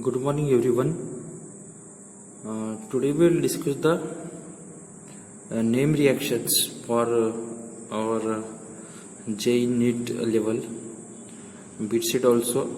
Good morning, everyone. Today we will discuss the name reactions for our JEE NEET level, BEDSET also.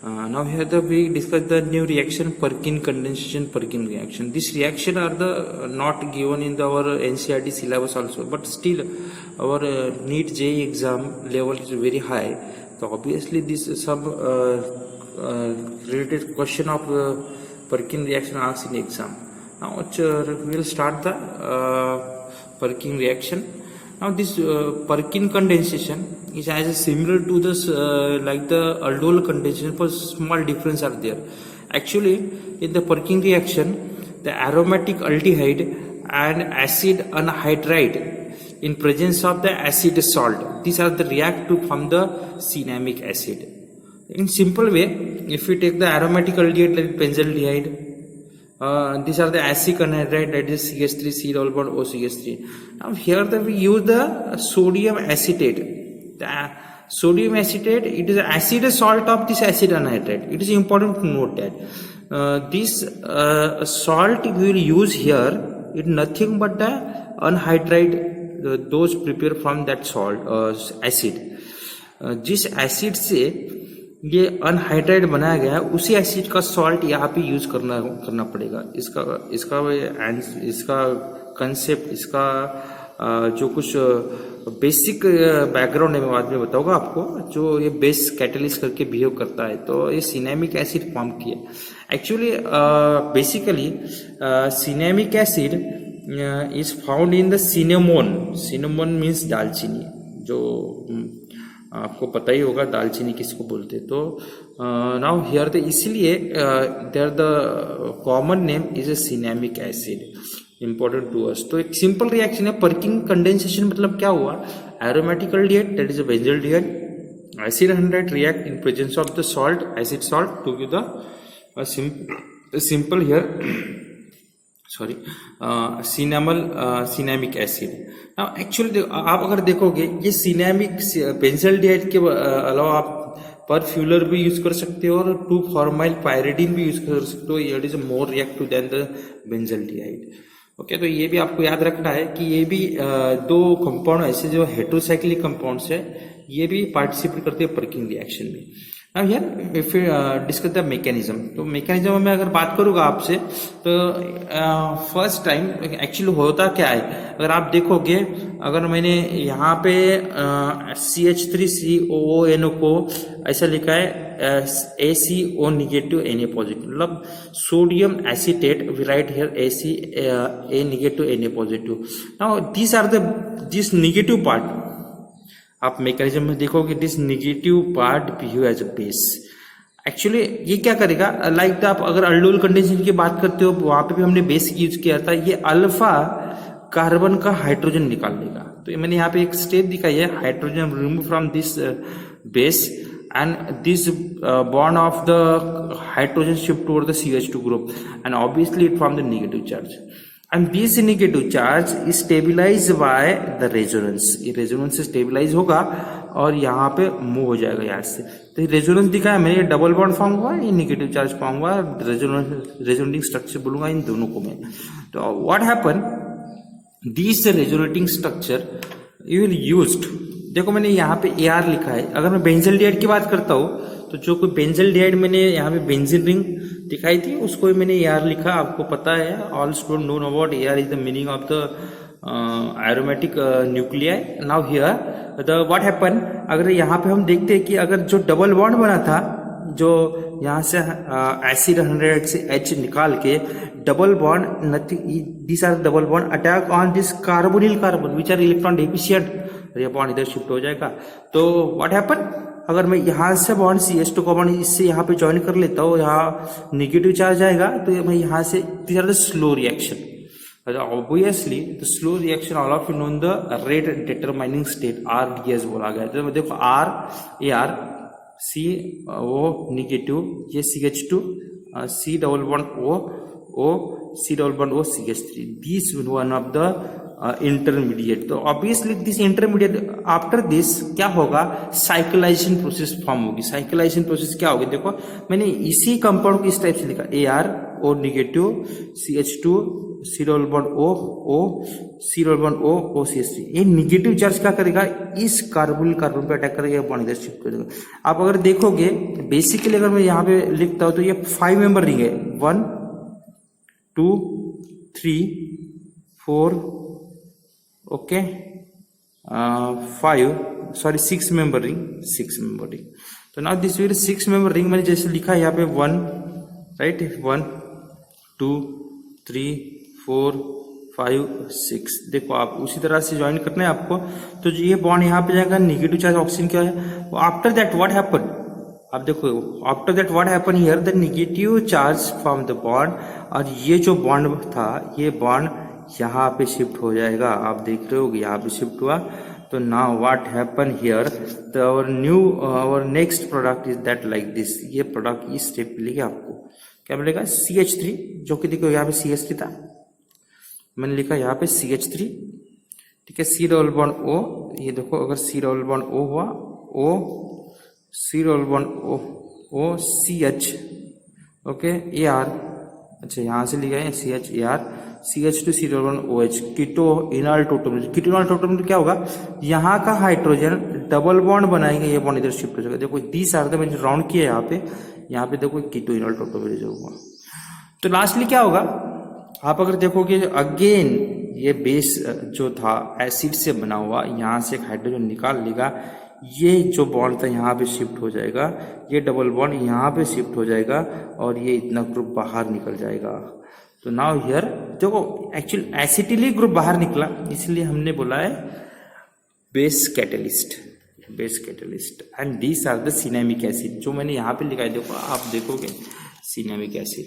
Now here we discuss the new reaction, Perkin condensation, Perkin reaction. This reaction are the not given in our NCERT syllabus also, but still our NEET JEE exam level is very high. So obviously this is some related question of Perkin reaction asked in exam. Now we will start the Perkin reaction. Now this Perkin condensation is as similar to this like the aldol condensation, but small difference are there. Actually, in the Perkin reaction, the aromatic aldehyde and acid anhydride in presence of the acid salt, these are the react to form the cinnamic acid. In simple way, if we take the aromatic aldehyde like benzaldehyde, these are the acidic anhydride, that is CH3, C double bond OCH3. Now here we use the sodium acetate. The sodium acetate, it is acid salt of this acid anhydride. It is important to note that this salt we will use here, it nothing but the anhydride, those prepared from that salt acid. जिस acid से ये anhydride बनाया गया है, उसी acid का salt यहाँ पे यूज करना पड़ेगा. इसका कंसेप्ट, इसका जो कुछ बेसिक बैकग्राउंड है मैं बाद में बताऊंगा आपको, जो ये बेस कैटलिस्ट करके बिहेव करता है. तो ये सिनेमिक एसिड फॉर्म किया. Actually basically cinnamic acid is found in the cinnamon. Cinnamon means दालचीनी, जो आपको पता ही होगा दालचीनी किसको बोलते. तो नाउ हियर द इसलिए there the common name is a cinnamic acid, important to us. तो एक सिंपल रिएक्शन है. पर्किंग कंडेंसेशन मतलब क्या हुआ? Aromatic aldehyde, that is a benzaldehyde, acid anhydride react in presence of the salt, acid salt, to give the simple here cinnamic acid. Now actually आप अगर देखोगे ये सिनेमिक बेंजल्डिहाइड के अलावा आप परफ्यूलर भी यूज कर सकते हो और 2-फॉर्माइल पायरिडीन भी यूज कर सकते हो. It is more reactive than the benzaldehyde. Okay, तो ये भी आपको याद रखना है कि ये भी दो कंपाउंड ऐसे जो हेटेरोसाइक्लिक कंपाउंड्स है, ये भी पार्टिसिपेट करते हैं पर्किंग रिएक्शन में. Now here if we discuss the mechanism, तो mechanism में अगर बात करूँगा आपसे, तो फर्स्ट टाइम एक्चुअली होता क्या है, अगर आप देखोगे, अगर मैंने यहाँ पे CH3COONO को ऐसा लिखा है ACO नेगेटिव Na पॉजिटिव, मतलब sodium acetate, we write here A negative Na positive. Now this are this negative part, आप मैकेनिज्म में देखोगे this negative part behave as a base. Actually ये क्या करेगा, लाइक आप अगर अल्डोल कंडेंसेशन की बात करते हो, वहां पे भी हमने बेस यूज किया था. ये अल्फा कार्बन का हाइड्रोजन निकाल लेगा. तो मैंने यहाँ पे एक स्टेप दिखाई है, hydrogen remove from this base and this bond of the hydrogen shift toward the CH2 group, and obviously it forms the negative charge. And this negative charge is stabilized by the resonance. ये resonance से stabilise होगा और यहाँ पे move हो जाएगा यहाँ से. तो रेजोनेंस दिखाया मैंने, डबल बॉन्ड फॉर्म हुआ, ये नेगेटिव चार्ज फॉर्म हुआ, रेजोनेटिंग स्ट्रक्चर बोलूंगा इन दोनों को मैं. तो what happen, this resonating structure you will used. देखो मैंने यहाँ पे AR लिखा है. अगर मैं बेंजल्डिहाइड की बात करता हूँ, तो जो कोई बेंजल्डिहाइड मैंने यहाँ पे बेंजीन रिंग दिखाई थी, उसको मैंने AR लिखा. आपको पता है, all student know about AR is the meaning of the aromatic nuclei. Now here the what happen, अगर यहाँ पे हम देखते हैं कि अगर जो डबल बॉन्ड बना था, जो यहाँ से एसिड एनहाइड्राइड से H निकाल के double bond, this are double bond attack on this carbonyl carbon which are electron deficient, ये बॉन्ड इधर शिफ्ट हो जाएगा. तो व्हाट हैपन, अगर मैं यहाँ से बॉन्ड CH2 का बॉन्ड इससे यहाँ पे ज्वाइन कर लेता हूँ, यहाँ नेगेटिव चार्ज आएगा, तो मैं यहाँ से this are the slow reaction. Obviously the slow reaction all of you know the rate determining state, RDS बोला गया है. तो देखो AR C O नेगेटिव, ये CH2 C double bond O C double bond O CH3, this one of the intermediate. तो obviously this intermediate after this क्या होगा, cyclisation process form होगी। साइक्लाइजेशन प्रोसेस क्या होगी, देखो मैंने इसी कंपाउंड को इस टाइप से लिखा, AR O negative, CH2 C double bond O C double bond O CH3। ये नेगेटिव चार्ज क्या करेगा, इस कार्बन पे अटैक करेगा, बॉन्ड इधर शिफ्ट कर देगा। आप अगर देखोगे बेसिकली अगर मैं यहाँ पे लिखता हूं तो ये 5 मेंबर रिंग है, 1 2 3 4 ओके 6 मेंबर रिंग। तो now this will 6 member ring, मैंने जैसे लिखा है यहाँ पे 1 राइट, 1 2 3 4 5 6। देखो आप उसी तरह से ज्वाइन करना है आपको। तो जो ये बॉन्ड यहाँ पे जाएगा, निगेटिव चार्ज ऑक्सीजन क्या है, आफ्टर दैट व्हाट हैपन, आप देखो after that what happen here, the negative charge from the bond, और ये जो बॉन्ड था ये बॉन्ड यहाँ पे शिफ्ट हो जाएगा। आप देख रहे हो यहाँ पे शिफ्ट हुआ। तो now what happen here, our next product is that like this. ये प्रोडक्ट इस स्टेप मिलेगा आपको, क्या मिलेगा, CH3, जो कि देखो यहाँ पे CH3 था, मैंने लिखा यहाँ पे CH3, ठीक है, C डबल बॉन्ड O, ये देखो अगर C डबल बॉन्ड O हुआ, O C double bond O CH, okay AR, अच्छा यहाँ से लिखा है CH AR, CH2 C double bond OH, कीटो इनॉल टोटोमर। कीटो इनॉल टोटोमर क्या होगा, यहाँ का हाइड्रोजन डबल बॉन्ड बनाएंगे, ये बॉन्ड इधर शिफ्ट हो जाएगा। देखो दिस आर द, मैंने राउंड किया यहाँ पे देखो कीटो इनॉल टोटोमर जो हुआ। तो लास्टली क्या होगा, आप अगर देखोगे अगेन ये बेस जो था एसिड से बना हुआ, यहाँ से एक हाइड्रोजन निकाल लेगा, ये जो बॉन्ड था यहाँ पे शिफ्ट हो जाएगा, ये डबल बॉन्ड यहाँ पे शिफ्ट हो जाएगा, और ये इतना ग्रुप बाहर निकल जाएगा। तो नाउ हियर देखो एक्चुअल एसिटिलिक ग्रुप बाहर निकला, इसलिए हमने बोला है base catalyst and these are the cinnamic acid, जो मैंने यहाँ पे लिखा है। देखो आप देखोगे सिनेमिक एसिड,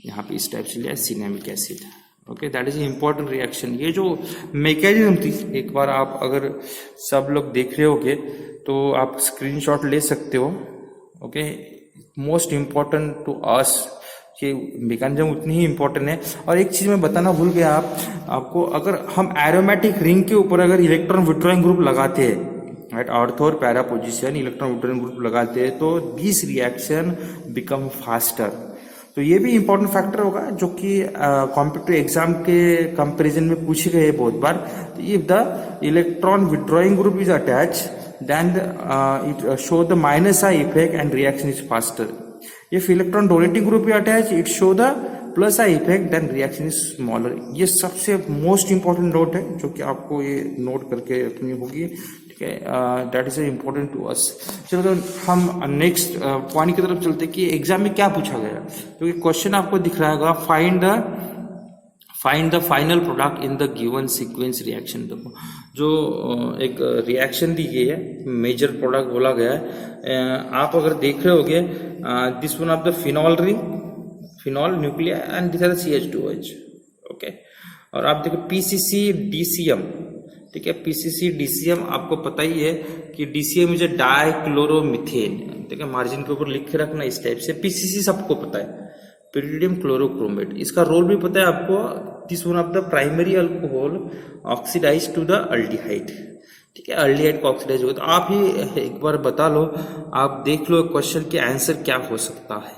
यहाँ पे इस टाइप से लिया cinnamic acid, okay, that is important reaction. ये जो मैकेनिज्म थी, एक बार आप अगर सब लोग देख रहे होगे तो आप स्क्रीनशॉट ले सकते हो, okay. Most important to us, ये मैकेनिज्म उतनी ही इम्पोर्टेंट है। और एक चीज मैं बताना भूल गया आपको, अगर हम एरोमेटिक रिंग के ऊपर अगर इलेक्ट्रॉन विड्रॉइंग ग्रुप लगाते हैं, राइट, अर्थ और para position electron withdrawing group लगाते हैं, तो दिस रिएक्शन बिकम फास्टर। तो ये भी इंपॉर्टेंट फैक्टर होगा जो कि कॉम्पिटिटिव एग्जाम के कंपैरिजन में पूछे गए बहुत बार। तो if the electron withdrawing group is attach, then it show the minus I effect and reaction is faster. If electron donating group is attached, it show the plus I effect, then reaction is smaller. ये सबसे most important note है जो कि आपको ये note करके रखनी होगी, ठीक है। That is important to us. चलो तो हम नेक्स्ट पॉइंट की तरफ चलते कि एग्जाम में क्या पूछा गया। तो क्वेश्चन आपको दिख रहा होगा, find the final product in the given sequence reaction. देखो जो एक रिएक्शन दी गई है, मेजर प्रोडक्ट बोला गया है। आप अगर देख रहे होगे this one of the phenol ring, phenol nuclear and this are the CH2OH, okay. और आप देखो PCC DCM, ठीक है, PCC DCM आपको पता ही है कि DCM इज डाइक्लोरोमीथेन, ठीक है, मार्जिन के ऊपर लिख के रखना इस टाइप से। PCC सबको पता है, pyridium क्लोरोक्रोमेट, इसका रोल भी पता है आपको। This one of the primary alcohol oxidise to the aldehyde, ठीक है, अल्डिहाइड को ऑक्सीडाइज होगा। तो आप ही एक बार बता लो, आप देख लो क्वेश्चन के आंसर क्या हो सकता है,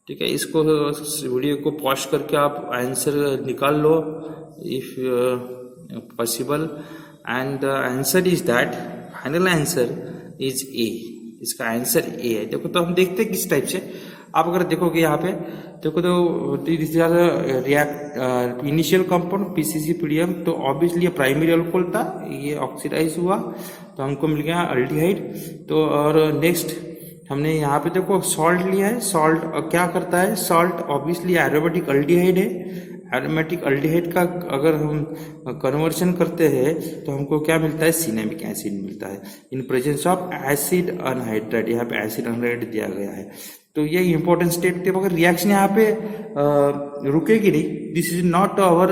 ठीक है। इसको वीडियो को पॉज करके आप आंसर निकाल लो if possible, and the answer is that, final answer is A, इसका आंसर ए है। देखो तो हम देखते हैं किस टाइप से। आप अगर देखोगे यहाँ पे देखो तो react initial compound PCC PDM, तो ऑब्वियसली ये प्राइमरी अल्कोहल था, ये ऑक्सीडाइज हुआ तो हमको मिल गया अल्डिहाइड। तो और नेक्स्ट हमने यहाँ पे देखो सॉल्ट लिया है। सॉल्ट क्या करता है, सॉल्ट ऑब्वियसली एरोमेटिक अल्डिहाइड है। एरोमेटिक अल्डिहाइड का अगर हम कन्वर्शन करते हैं तो हमको क्या मिलता है, सिनेमिक एसिड मिलता है in presence of acid anhydride. यहाँ पे एसिड अनहाइड्राइड दिया गया है। तो ये इंपॉर्टेंट स्टेप थे, मगर रिएक्शन यहाँ पे रुकेगी नहीं। This is not our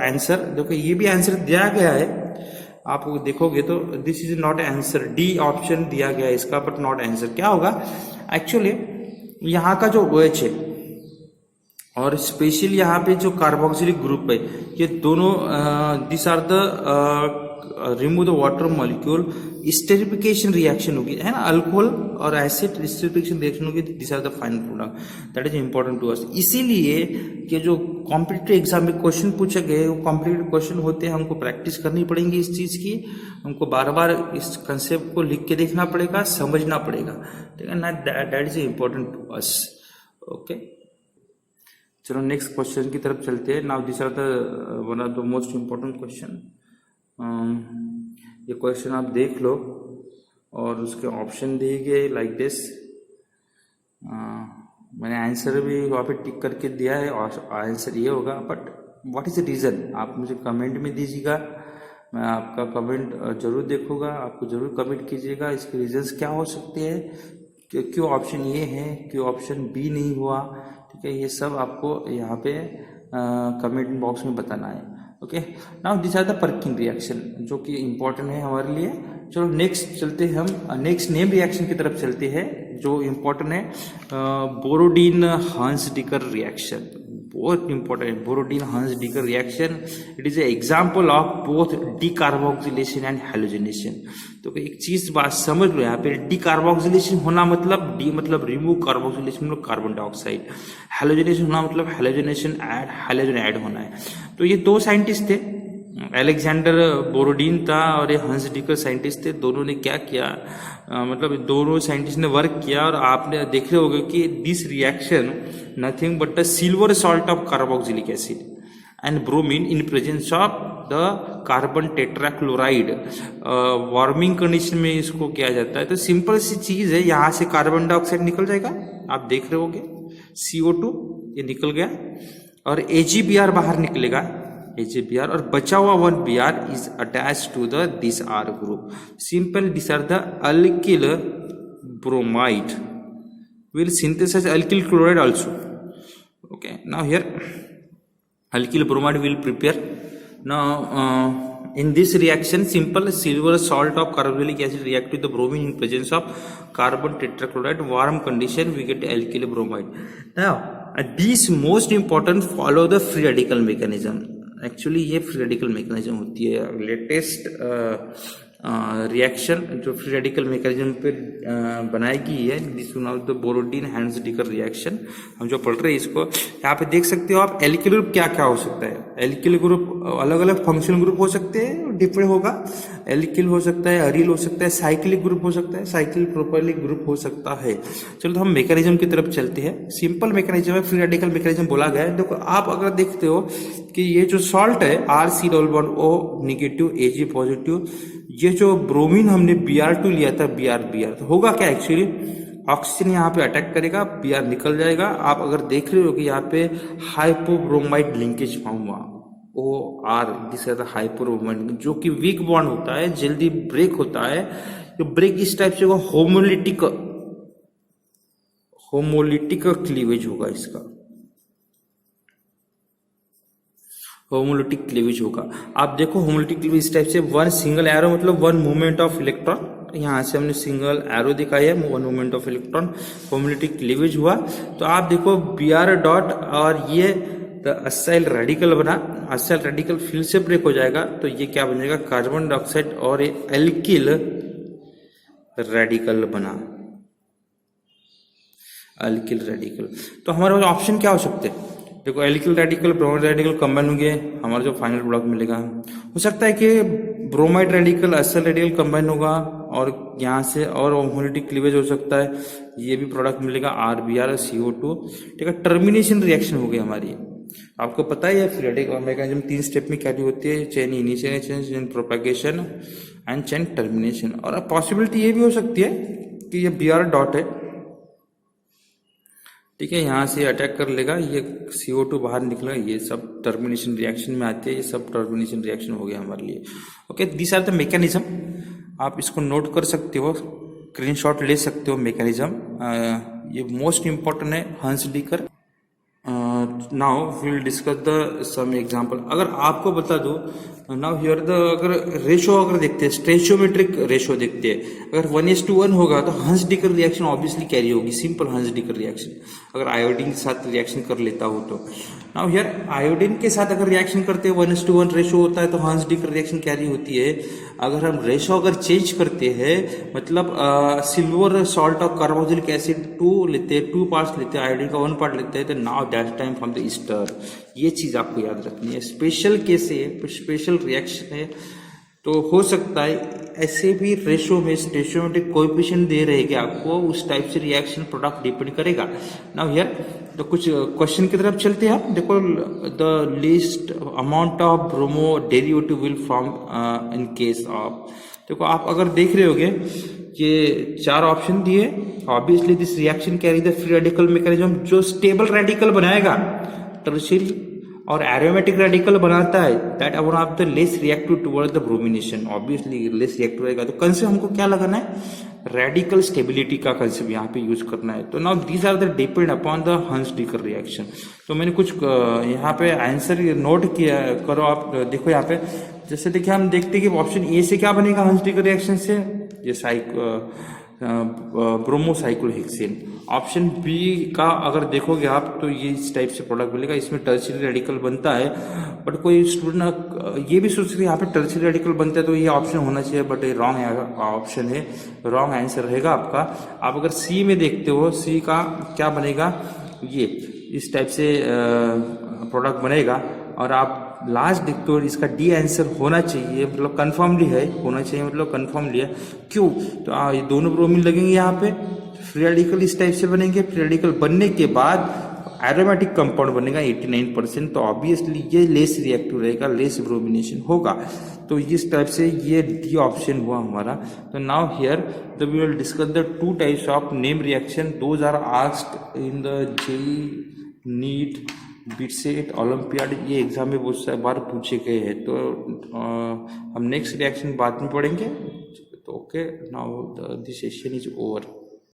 answer. देखो ये भी आंसर दिया गया है, आप देखोगे तो this is not answer, D option दिया गया है इसका, बट नॉट आंसर। क्या होगा एक्चुअली, यहाँ का जो OH है, और स्पेशली यहाँ पे जो कार्बोक्सिलिक ग्रुप है ये दोनों this are the remove the water molecule esterification reaction होगी, है ना, अल्कोहल और एसिड स्टेरिफिकेशन रिएक्शन होगी, this are the final product that is important to us. इसीलिए कि जो कॉम्पिटिटिव एग्जाम में क्वेश्चन पूछे गए वो कॉम्पिटिटिव क्वेश्चन होते हैं, हमको प्रैक्टिस करनी पड़ेगी इस चीज की, हमको बार बार इस कंसेप्ट को लिख के देखना पड़ेगा, समझना पड़ेगा, ठीक है ना, that is important to us. Okay, चलो नेक्स्ट क्वेश्चन की तरफ चलते हैं। Now this are the one of the most important question. ये क्वेश्चन आप देख लो और उसके ऑप्शन दिए गए लाइक दिस। मैंने आंसर भी वहाँ पे टिक करके दिया है और आंसर ये होगा, but what is the reason आप मुझे कमेंट में दीजिएगा, मैं आपका कमेंट जरूर देखूंगा, आपको जरूर कमेंट कीजिएगा इसके रीजंस क्या हो सकते हैं, क्यों ऑप्शन ये है, क्यों ऑप्शन बी नहीं हुआ, ठीक है, ये सब आपको यहाँ पे कमेंट बॉक्स में बताना है। Okay, now this are the Perkin reaction जो कि इम्पोर्टेंट है हमारे लिए। चलो नेक्स्ट चलते हैं, हम नेक्स्ट नेम रिएक्शन की तरफ चलते हैं जो इम्पोर्टेंट है, बोरोडीन हांस-डिकर रिएक्शन, बहुत इंपॉर्टेंट है Borodin Hunsdiecker reaction. It is a example of both decarboxylation and halogenation. तो एक चीज बात समझ लो, यहाँ पे डीकार्बोक्सिलेशन होना मतलब डी मतलब रिमूव, कार्बोक्सिलेशन मतलब कार्बन डाइऑक्साइड, हैलोजिनेशन होना मतलब हैलोजिनेशन ऐड, हैलोजन ऐड होना है। तो ये दो साइंटिस्ट थे, अलेक्जेंडर बोरोडीन था और ये हांस-डिकर साइंटिस्ट थे। दोनों ने क्या किया, मतलब दोनों साइंटिस्ट ने वर्क किया और आपने देख रहे होंगे कि this reaction nothing but the silver salt of carboxylic acid and bromine in presence of the carbon tetrachloride, warming condition में इसको किया जाता है। तो सिंपल सी चीज है, यहाँ से कार्बन डाइऑक्साइड निकल जाएगा, आप देख रहे होंगे CO2 ये निकल गया और AgBr बाहर निकलेगा, AgBr, और बचा हुआ 1Br is attached to the this R group. Simple, these are the alkyl bromide will synthesize alkyl chloride also. Okay, now here alkyl bromide will prepare. Now in this reaction, simple silver salt of carboxylic acid react with the bromine in presence of carbon tetrachloride. Warm condition we get alkyl bromide. Now these most important follow the free radical mechanism. Actually ये free radical mechanism होती है, latest reaction जो free radical mechanism पे बनाएगी है, this one of the Borodin Hunsdiecker reaction. हम जो पढ़ रहे हैं इसको यहाँ पे देख सकते हो आप। एल्किल ग्रुप क्या क्या हो सकता है, एल्किल ग्रुप अलग अलग फंक्शनल ग्रुप हो सकते हैं, डिफरेंट होगा, एल्किल हो सकता है, अरील हो सकता है, साइक्लिक ग्रुप हो सकता है, साइक्लिक प्रोपाइलिक ग्रुप हो सकता है। चलो तो हम मैकेनिज्म की तरफ चलते हैं। सिंपल मैकेनिज्म है, फ्री रेडिकल मैकेनिज्म बोला गया है। देखो आप अगर देखते हो कि ये जो सॉल्ट है RC+O निगेटिव, Ag पॉजिटिव, ये जो ब्रोमीन हमने Br2 लिया था, Br तो होगा क्या, एक्चुअली ऑक्सीजन यहाँ पे अटैक करेगा, Br निकल जाएगा। आप अगर देख रहे हो कि यहाँ पे हाइपोब्रोमाइड लिंकेज फॉर्म हुआ, OR, this is the hypobromide, जो कि वीक बॉन्ड होता है, जल्दी ब्रेक होता है। तो ब्रेक इस टाइप से होमोलिटिक क्लीवेज होगा, इसका होमोलिटिक क्लीवेज होगा। आप देखो होमोलिटिक क्लीवेज इस टाइप से, वन सिंगल एरो मतलब वन मूवमेंट ऑफ इलेक्ट्रॉन, यहाँ से हमने सिंगल एरो दिखाया है, one movement of electron, homolytic cleavage हुआ। तो आप देखो Br डॉट और ये असाइल रेडिकल बना, असाइल रेडिकल फिर से ब्रेक हो जाएगा, तो ये क्या बन जाएगा, कार्बन डाइऑक्साइड और ये एल्किल रेडिकल बना, एल्किल रेडिकल। तो हमारे पास ऑप्शन क्या हो सकते हैं, देखो alkyl radical bromide radical combine होंगे, हमारा जो फाइनल प्रोडक्ट मिलेगा हो सकता है कि ब्रोमाइड रेडिकल असल रेडिकल कंबाइन होगा और यहाँ से और होमोलिटिक क्लीवेज हो सकता है, ये भी प्रोडक्ट मिलेगा RBr और CO2, ठीक है। टर्मिनेशन रिएक्शन हो गई हमारी, आपको पता है फ्री रेडिकल मैकेनिज्म 3 स्टेप में क्या होती है, chain initiation, chain propagation and chain termination. और पॉसिबिलिटी ये भी हो सकती है कि ये Br डॉट है, ठीक है, यहाँ से अटैक कर लेगा, ये CO2 बाहर निकलेगा, ये सब टर्मिनेशन रिएक्शन में आते हैं, ये सब टर्मिनेशन रिएक्शन हो गया हमारे लिए। Okay, this are the mechanism, आप इसको नोट कर सकते हो, स्क्रीनशॉट ले सकते हो मैकेनिज्म, ये मोस्ट इंपॉर्टेंट है Hunsdiecker. Now we will discuss the some example. अगर आपको बता दो नाउ हियर द अगर रेशो अगर देखते हैं, स्टेचोमेट्रिक रेशो देखते हैं, अगर 1:1 होगा तो हंस डिकर रिएक्शन ऑब्वियसली कैरी होगी, सिंपल हंस डिकर रिएक्शन, अगर आयोडीन के साथ रिएक्शन कर लेता हो तो। नाउ हियर आयोडीन के साथ अगर रिएक्शन करते हैं 1:1 रेशो होता है तो हंस डिकर रिएक्शन कैरी होती है। अगर हम रेशो अगर चेंज करते हैं, मतलब silver salt of carboxylic acid 2 लेते हैं, 2 पार्ट्स लेते हैं, आयोडीन का 1 पार्ट लेते हैं, तो now that time from the Easter. ये चीज आपको याद रखनी है, स्पेशल केस है, स्पेशल रिएक्शन है, तो हो सकता है ऐसे भी रेशो में स्टेचोमेट्रिक कोएफिशिएंट दे रहेंगे आपको, उस टाइप से रिएक्शन प्रोडक्ट डिपेंड करेगा। नाउ हियर तो कुछ क्वेश्चन की तरफ चलते हैं। आप देखो, the least amount of bromo derivative will form in case of, देखो आप अगर देख रहे होगे कि 4 ऑप्शन दिए, obviously this reaction carry the free radical mechanism, जो स्टेबल रेडिकल बनाएगा टर्शियरी और एरोमेटिक रेडिकल बनाता है, that one of the less reactive toward the bromination, obviously less reactive रहेगा। तो कंसेप्ट हमको क्या लगाना है, रेडिकल स्टेबिलिटी का कंसेप्ट यहाँ पे यूज करना है। तो now these are the depend upon the Hunsdiecker reaction. तो मैंने कुछ यहाँ पे आंसर नोट किया करो, आप देखो यहाँ पे, जैसे देखिए हम देखते हैं कि ऑप्शन ए से क्या बनेगा हंस डिकर रिएक्शन से, ये ब्रोमोसाइक्लोहेक्सेन। ऑप्शन बी का अगर देखोगे आप तो ये इस टाइप से प्रोडक्ट मिलेगा, इसमें टर्शियरी रेडिकल बनता है, बट कोई स्टूडेंट ये भी सोच रहे हैं यहाँ पे टर्शियरी रेडिकल बनता है तो ये ऑप्शन होना चाहिए, बट ये रॉन्ग ऑप्शन है, रॉन्ग आंसर रहेगा आपका। आप अगर सी में देखते हो, सी का क्या बनेगा, ये इस टाइप से प्रोडक्ट बनेगा, और आप लास्ट देखते हो इसका डी आंसर होना चाहिए, मतलब कन्फर्मली है, होना चाहिए मतलब कन्फर्मली है। क्यों, तो ये दोनों ब्रोमीन लगेंगे यहाँ पे, फ्री रेडिकल इस टाइप से बनेंगे, फ्री रेडिकल बनने के बाद एरोमेटिक कंपाउंड बनेगा 89%, तो ऑब्वियसली ये लेस रिएक्टिव रहेगा, लेस ब्रोमिनेशन होगा। तो इस टाइप से ये डी ऑप्शन हुआ हमारा। तो now here the we will discuss the 2 types of name reaction, those are asked in the JEE, NEET, BITSAT, olympiad, ये एग्जाम में बहुत सारी बार पूछे गए हैं। तो हम नेक्स्ट रिएक्शन बाद में पढ़ेंगे। तो okay, now this session is over.